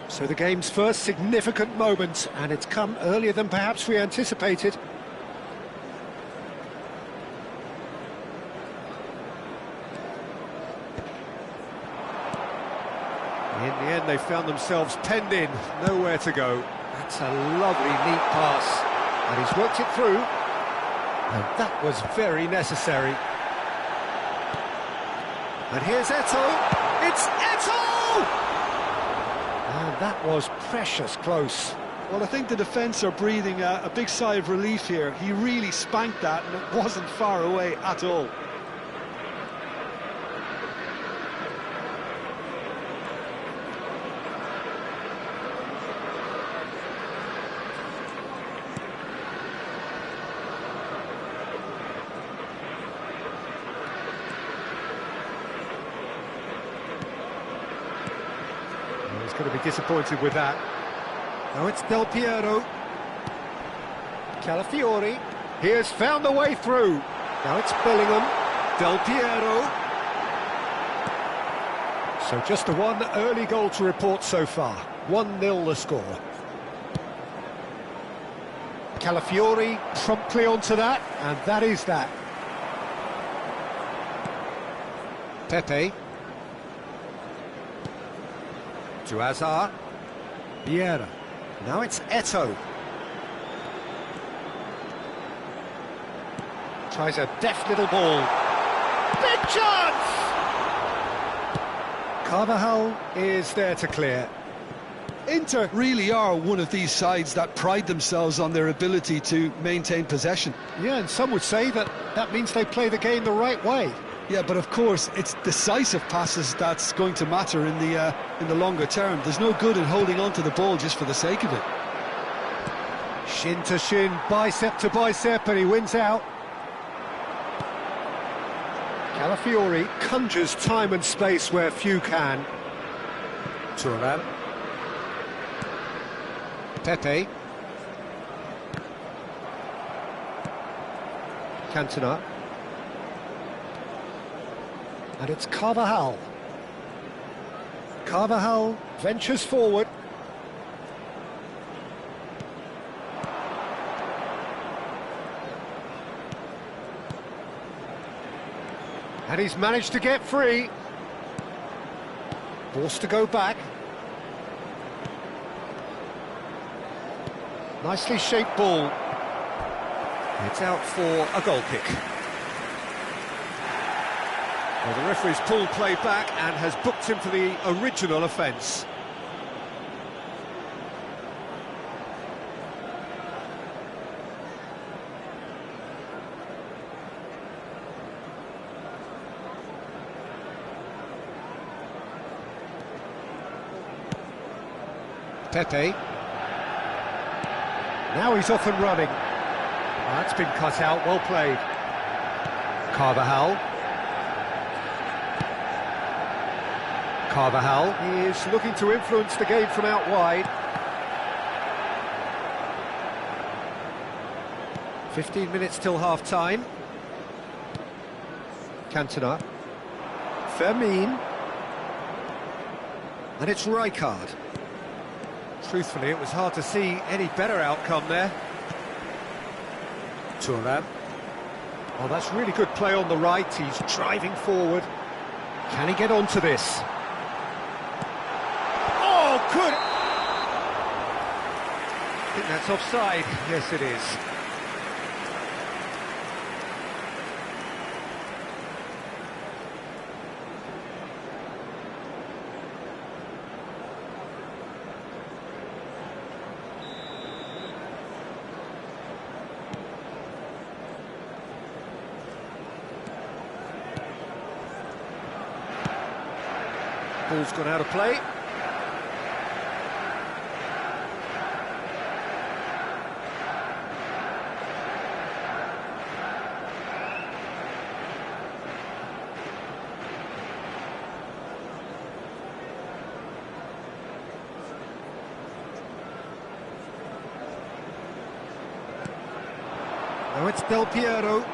So the game's first significant moment, and it's come earlier than perhaps we anticipated. In the end, they found themselves penned in, nowhere to go. That's a lovely, neat pass, and he's worked it through, and that was very necessary. And here's Eto'o. It's Eto'o! And that was precious close. Well, I think the defence are breathing a big sigh of relief here. He really spanked that, and it wasn't far away at all. He's going to be disappointed with that. Now it's Del Piero. Calafiori. He has found the way through. Now it's Bellingham. Del Piero. So just the one early goal to report so far. 1-0 the score. Calafiori promptly onto that, and that is that. Pepe. To Hazard. Vieira. Now it's Eto'o. Tries a deft little ball. Big chance! Carvajal is there to clear. Inter really are one of these sides that pride themselves on their ability to maintain possession. Yeah, and some would say that that means they play the game the right way. Yeah, but of course, it's decisive passes that's going to matter in the longer term. There's no good in holding on to the ball just for the sake of it. Shin to shin, bicep to bicep, and he wins out. Calafiori conjures time and space where few can. Thuram. Pepe. Cantona. And it's Carvajal. Carvajal ventures forward. And he's managed to get free. Forced to go back. Nicely shaped ball. It's out for a goal kick. Well, the referee's pulled play back and has booked him for the original offence. Pepe. Now he's off and running. That's been cut out, well played. Carvajal. Carvajal is looking to influence the game from out wide. 15 minutes till half-time. Cantona. Fermin. And it's Rijkaard. Truthfully, it was hard to see any better outcome there. Thuram. Oh, that's really good play on the right. He's driving forward. Can he get onto this? Oh, good! I think that's offside. Yes, it is. Ball's gone out of play. Now it's Del Piero.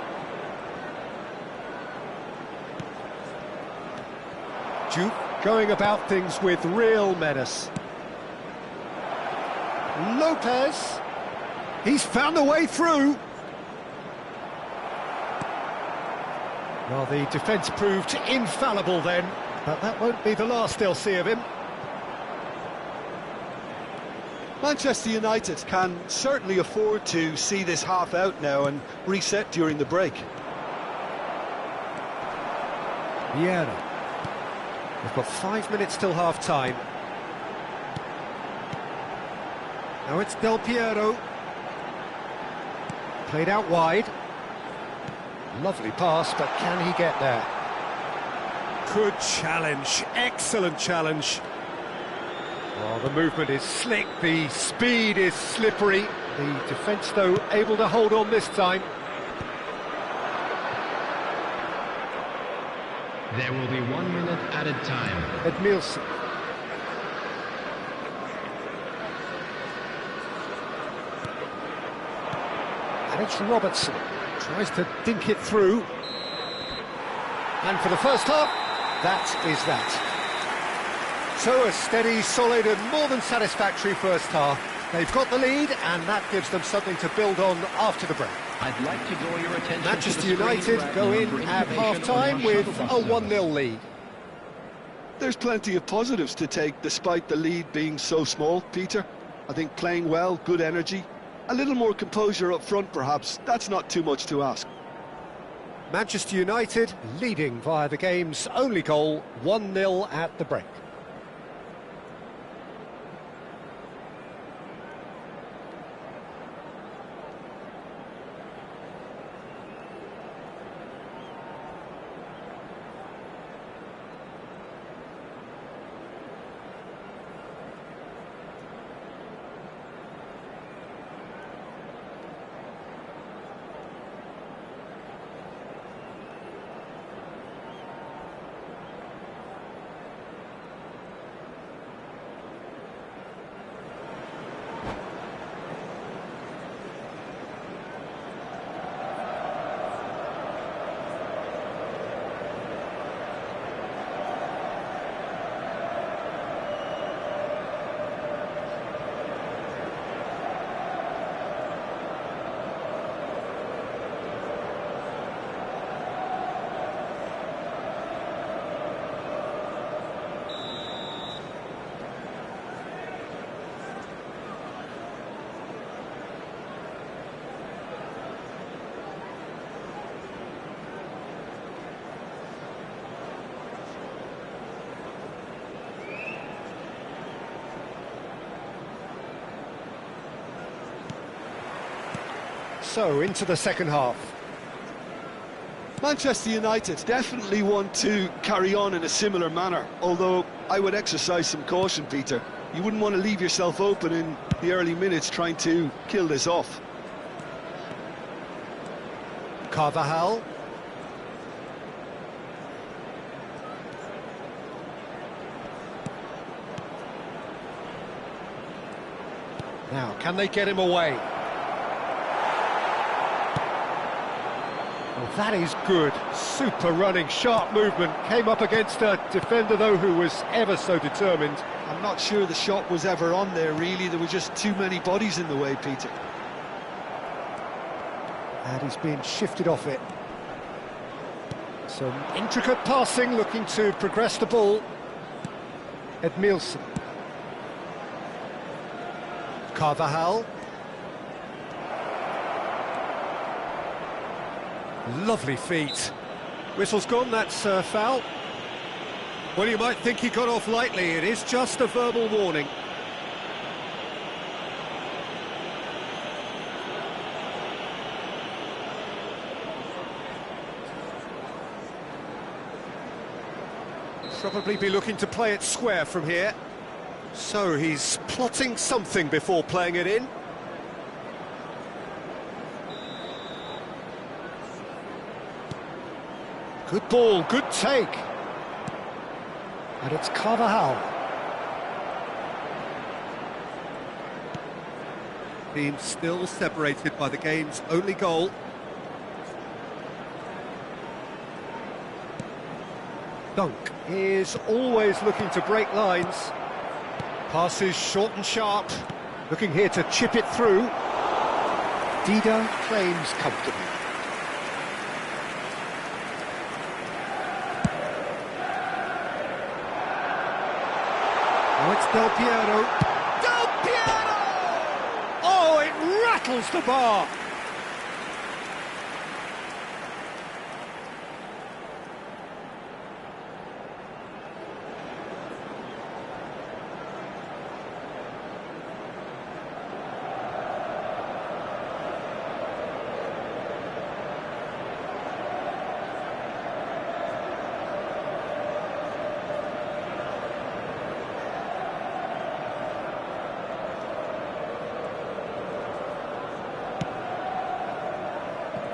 Duke going about things with real menace. Lopez. He's found a way through. Well, the defence proved infallible then, but that won't be the last they'll see of him. Manchester United can certainly afford to see this half out now and reset during the break. Vieira. We've got 5 minutes till half-time. Now it's Del Piero. Played out wide. Lovely pass, but can he get there? Good challenge, excellent challenge. Oh, the movement is slick, the speed is slippery. The defence, though, able to hold on this time. There will be 1 minute added time. Edmilson. And it's Robertson. Tries to dink it through. And for the first half, that is that. So a steady, solid and more than satisfactory first half. They've got the lead and that gives them something to build on after the break. I'd like to draw your attention Manchester to the screen United grab go in number at information half-time on your with shuttle a bus 1-0 lead. There's plenty of positives to take despite the lead being so small, Peter. I think playing well, good energy, a little more composure up front perhaps, that's not too much to ask. Manchester United leading via the game's only goal, 1-0 at the break. So, into the second half. Manchester United definitely want to carry on in a similar manner, although I would exercise some caution, Peter. You wouldn't want to leave yourself open in the early minutes trying to kill this off. Carvajal. Now, can they get him away? Well, that is good. Super running, sharp movement. Came up against a defender, though, who was ever so determined. I'm not sure the shot was ever on there, really. There were just too many bodies in the way, Peter. And he's being shifted off it. Some intricate passing, looking to progress the ball. Edmilson. Carvajal. Lovely feet. Whistle's gone, that's foul. Well, you might think he got off lightly. It is just a verbal warning. Probably be looking to play it square from here. So he's plotting something before playing it in. Good ball, good take. And it's Carvajal. Team still separated by the game's only goal. Dunk is always looking to break lines. Passes short and sharp. Looking here to chip it through. Dida claims comfortably. Oh, it's Del Piero. Del Piero! Oh, it rattles the bar.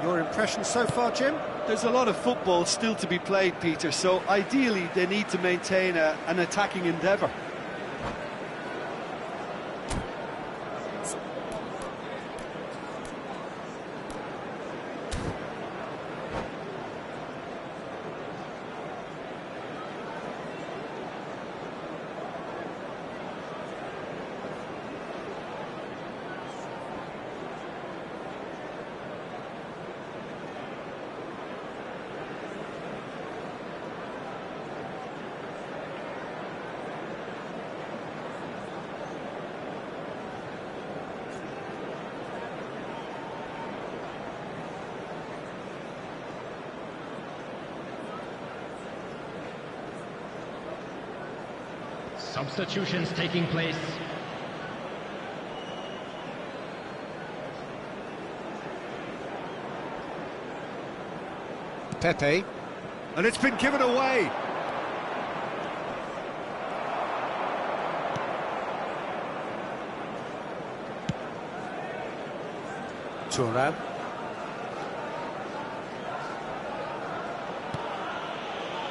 Your impression so far, Jim? There's a lot of football still to be played, Peter, so ideally they need to maintain an attacking endeavour. Substitutions taking place. Pepe. And it's been given away. Thuram.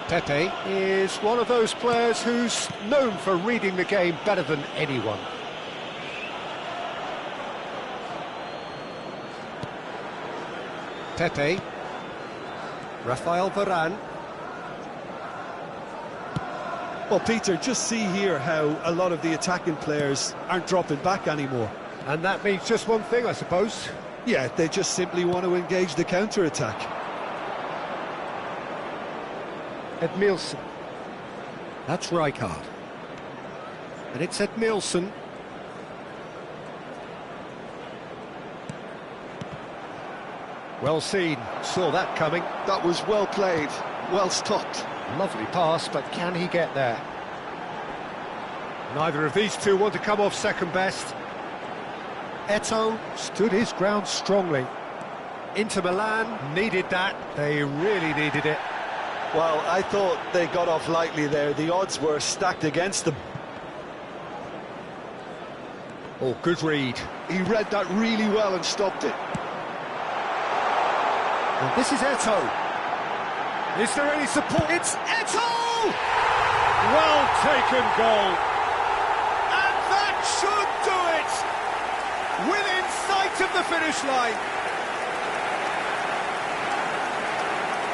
Pepe is one of those players who's known for reading the game better than anyone. Pepe. Rafael Varane. Well, Peter, just see here how a lot of the attacking players aren't dropping back anymore. And that means just one thing, I suppose. Yeah, they just simply want to engage the counter-attack. Edmilson. That's Rijkaard. And it's Edmilson. Well seen. Saw that coming. That was well played, well stopped. Lovely pass, but can he get there? Neither of these two want to come off second best. Eto'o stood his ground strongly. Inter Milan needed that. They really needed it. Well, I thought they got off lightly there. The odds were stacked against them. Oh, good read. He read that really well and stopped it. And this is Eto'o. Is there any support? It's Eto'o! Well taken goal. And that should do it! Within sight of the finish line.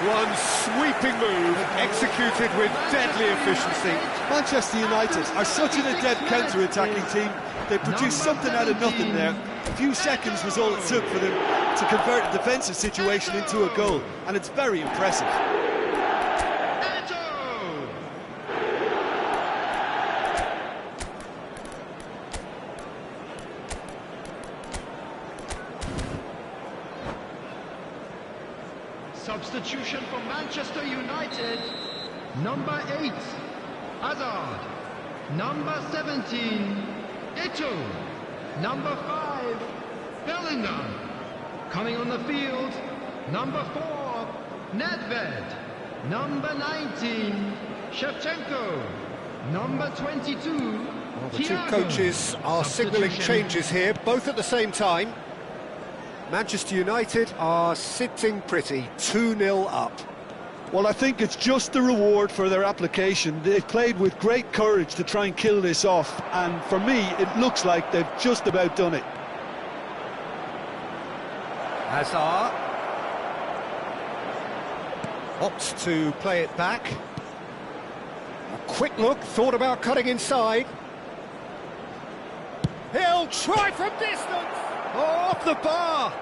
One sweeping move, executed with deadly efficiency. Manchester United are such an adept counter-attacking team. They produced something out of nothing there. A few seconds was all it took for them to convert a defensive situation into a goal, and it's very impressive. Substitution for Manchester United. Number 8, Hazard. Number 17, Eto'o. Number 5, Bellingham. Coming on the field, number 4, Nedved. Number 19, Shevchenko. Number 22, Well, the two coaches are signalling changes here, both at the same time. Manchester United are sitting pretty, 2-0 up. Well, I think it's just the reward for their application. They've played with great courage to try and kill this off, and for me, it looks like they've just about done it. Hazard opts to play it back. Quick look, thought about cutting inside. He'll try from distance! Oh, off the bar!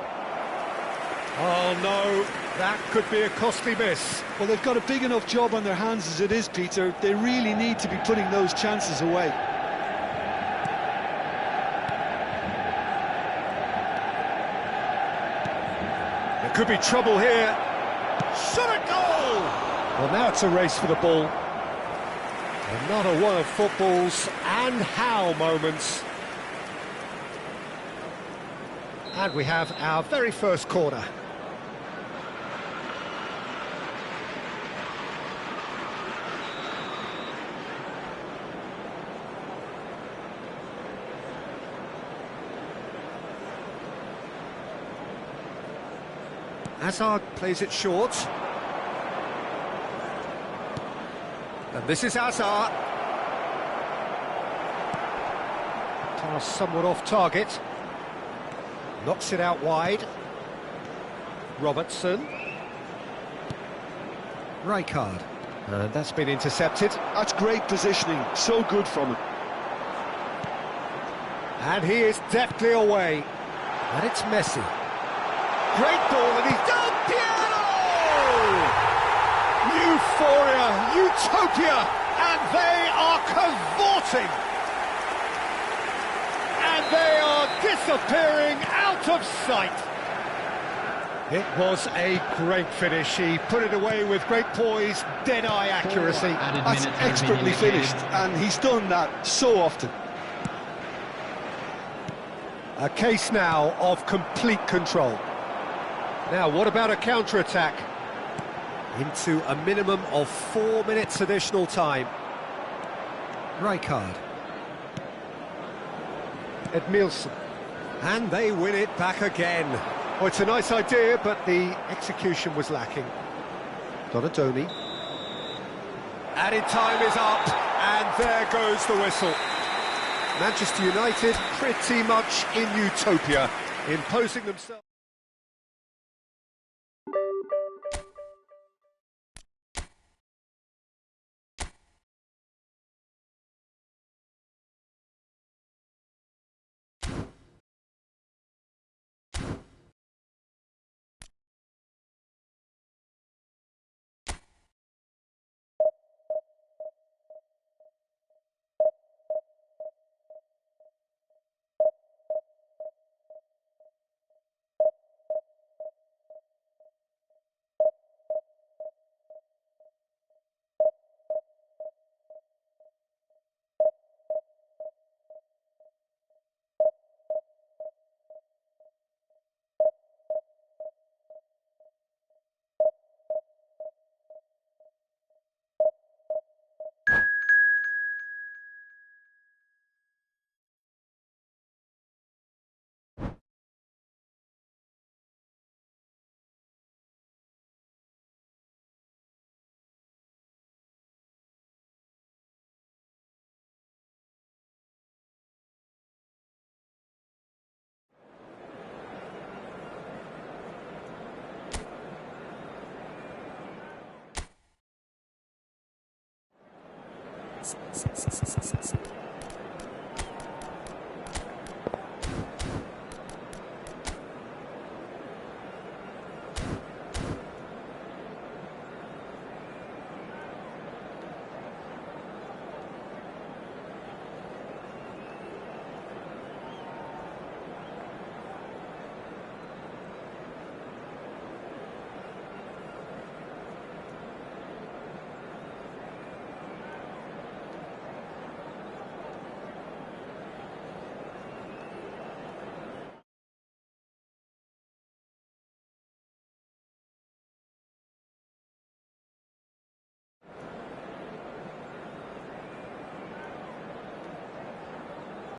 Oh no, that could be a costly miss. Well, they've got a big enough job on their hands as it is, Peter. They really need to be putting those chances away. There could be trouble here. Shot a goal! Well, now it's a race for the ball. Another one of football's and how moments. And we have our very first corner. Hazard plays it short. And this is Hazard. Pass somewhat off target. Knocks it out wide. Robertson. Rijkaard. And that's been intercepted. That's great positioning, so good from him. And he is deftly away. And it's Messi. Great ball, and he's done! Piano! Euphoria, utopia, and they are cavorting. And they are disappearing out of sight. It was a great finish. He put it away with great poise, dead-eye accuracy. That's expertly finished, and he's done that so often. A case now of complete control. Now, what about a counter-attack? Into a minimum of 4 minutes additional time. Rijkaard. Edmilson. And they win it back again. Oh, it's a nice idea, but the execution was lacking. Donadoni. Added time is up, and there goes the whistle. Manchester United pretty much in utopia, imposing themselves.